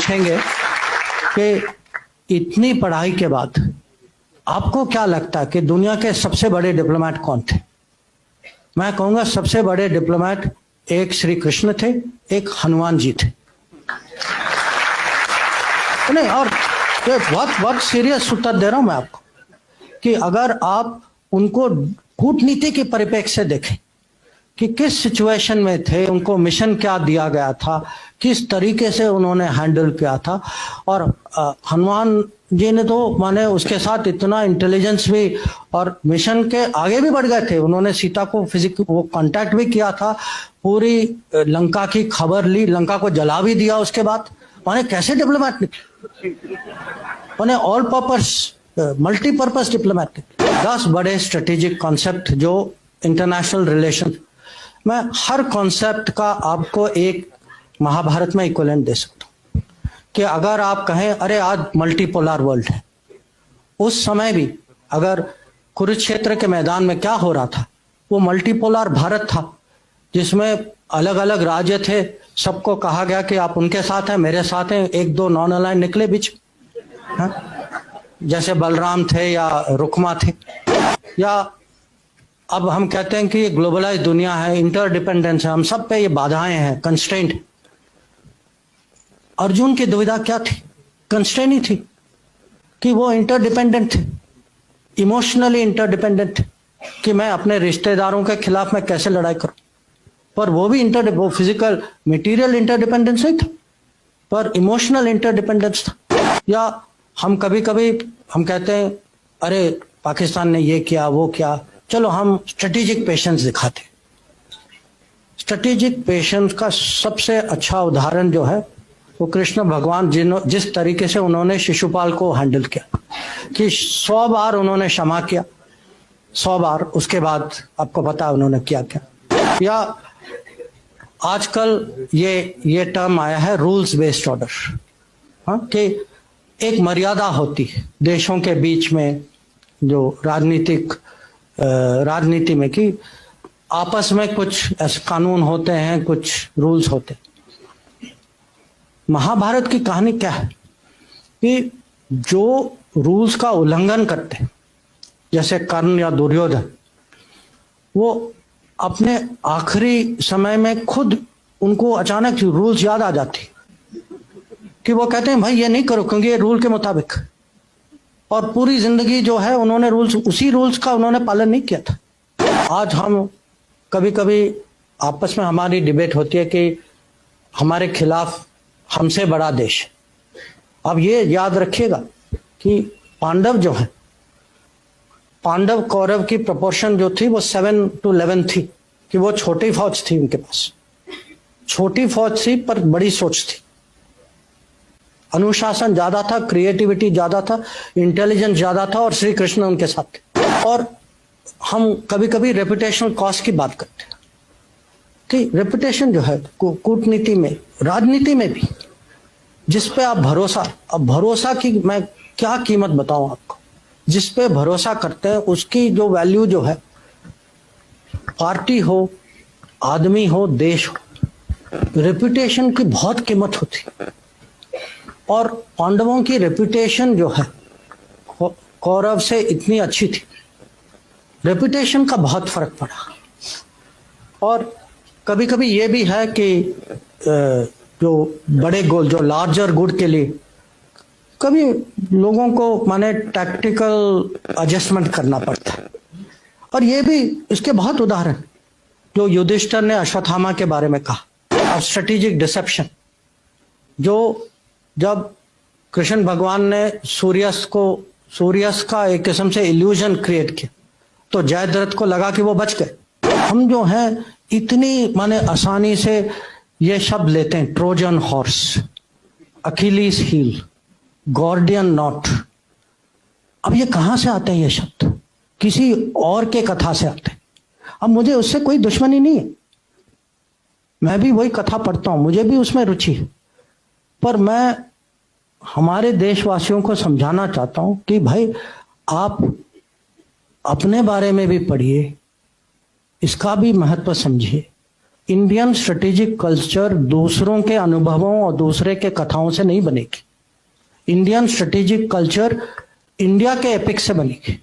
पूछेंगे कि इतनी पढ़ाई के बाद आपको क्या लगता है कि दुनिया के सबसे बड़े डिप्लोमेट कौन थे? मैं कहूंगा सबसे बड़े डिप्लोमेट एक श्री कृष्ण थे, एक हनुमान जी थे। नहीं, और ये बहुत सीरियस उत्तर दे रहा हूं मैं आपको कि अगर आप उनको कूटनीति के परिप्रेक्ष्य से देखें कि किस सिचुएशन में थे, उनको मिशन क्या दिया गया था, किस तरीके से उन्होंने हैंडल किया था। और हनुमान जी ने तो माने उसके साथ इतना इंटेलिजेंस भी, और मिशन के आगे भी बढ़ गए थे। उन्होंने सीता को वो कांटेक्ट भी किया था, पूरी लंका की खबर ली, लंका को जला भी दिया उसके बाद। माने कैसे डिप्लोमेट निकले, माने ऑल पर्पस मल्टीपर्पज डिप्लोमेट। 10 बड़े स्ट्रेटेजिक कॉन्सेप्ट जो इंटरनेशनल रिलेशन, मैं हर कॉन्सेप्ट का आपको एक महाभारत में इक्विवेलेंट दे सकता हूं कि अगर आप कहें अरे आज मल्टीपोलर वर्ल्ड है, उस समय भी अगर कुरुक्षेत्र के मैदान में क्या हो रहा था, वो मल्टीपोलर भारत था जिसमें अलग अलग राज्य थे। सबको कहा गया कि आप उनके साथ हैं, मेरे साथ हैं, एक दो नॉन अलाइन निकले बीच, जैसे बलराम थे या रुक्मा थे। या अब हम कहते हैं कि ये ग्लोबलाइज दुनिया है, इंटरडिपेंडेंस है, हम सब पे ये बाधाएं हैं, कंस्ट्रेंट। अर्जुन की दुविधा क्या थी? कंस्ट्रेंट ही थी कि वो इंटरडिपेंडेंट थे, इमोशनली इंटरडिपेंडेंट थे कि मैं अपने रिश्तेदारों के खिलाफ मैं कैसे लड़ाई करूं। पर वो भी वो फिजिकल मटेरियल इंटरडिपेंडेंस नहीं था, पर इमोशनल इंटरडिपेंडेंस था। या हम कभी कभी हम कहते हैं अरे पाकिस्तान ने ये किया वो किया, चलो हम स्ट्रेटेजिक पेशेंस दिखाते। स्ट्रेटेजिक पेशेंस का सबसे अच्छा उदाहरण जो है वो कृष्ण भगवान जिस तरीके से उन्होंने शिशुपाल को हैंडल किया कि 100 बार उन्होंने क्षमा किया, 100 बार। उसके बाद आपको पता है उन्होंने क्या किया। या आजकल ये टर्म आया है रूल्स बेस्ड ऑर्डर, हाँ, कि एक मर्यादा होती है देशों के बीच में, जो राजनीति में, कि आपस में कुछ ऐसे कानून होते हैं, कुछ रूल्स होते हैं। महाभारत की कहानी क्या है कि जो रूल्स का उल्लंघन करते हैं, जैसे कर्ण या दुर्योधन, वो अपने आखिरी समय में खुद उनको अचानक रूल्स याद आ जाती कि वो कहते हैं भाई ये नहीं करो क्योंकि ये रूल के मुताबिक, और पूरी जिंदगी जो है उन्होंने उसी रूल्स का उन्होंने पालन नहीं किया था। आज हम कभी कभी आपस में हमारी डिबेट होती है कि हमारे खिलाफ हमसे बड़ा देश। अब ये याद रखिएगा कि पांडव जो है, पांडव कौरव की प्रोपोर्शन जो थी वो 7-11 थी, कि वो छोटी फौज थी, उनके पास छोटी फौज थी पर बड़ी सोच थी, अनुशासन ज्यादा था, क्रिएटिविटी ज्यादा था, इंटेलिजेंस ज्यादा था, और श्री कृष्ण उनके साथ थे। और हम कभी कभी रेपुटेशनल कॉस्ट की बात करते हैं कि रेपुटेशन जो है कूटनीति में, राजनीति में भी, जिस पे आप भरोसा, अब भरोसा की मैं क्या कीमत बताऊं आपको, जिस पे भरोसा करते हैं उसकी जो वैल्यू जो है, पार्टी हो, आदमी हो, देश हो, रेपुटेशन की बहुत कीमत होती। और पांडवों की रेपुटेशन जो है कौरव से इतनी अच्छी थी, रेपुटेशन का बहुत फर्क पड़ा। और कभी कभी ये भी है कि जो बड़े गोल, जो लार्जर गुड के लिए कभी लोगों को माने टैक्टिकल एडजस्टमेंट करना पड़ता है। और ये भी इसके बहुत उदाहरण, जो युधिष्ठिर ने अश्वत्थामा के बारे में कहा, स्ट्रेटेजिक डिसेप्शन, जो जब कृष्ण भगवान ने सूर्यस का एक किस्म से इल्यूजन क्रिएट किया तो जयद्रथ को लगा कि वो बच गए। हम जो हैं इतनी माने आसानी से ये शब्द लेते हैं, Trojan horse, Achilles heel, Gordian knot. अब ये कहां से आते हैं ये शब्द? किसी और के कथा से आते हैं। अब मुझे उससे कोई दुश्मनी नहीं है, मैं भी वही कथा पढ़ता हूं, मुझे भी उसमें रुचि है, पर मैं हमारे देशवासियों को समझाना चाहता हूं कि भाई आप अपने बारे में भी पढ़िए, इसका भी महत्व समझिए, इंडियन स्ट्रेटेजिक कल्चर दूसरों के अनुभवों और दूसरे के कथाओं से नहीं बनेगी। इंडियन स्ट्रेटेजिक कल्चर इंडिया के एपिक से बनेगी।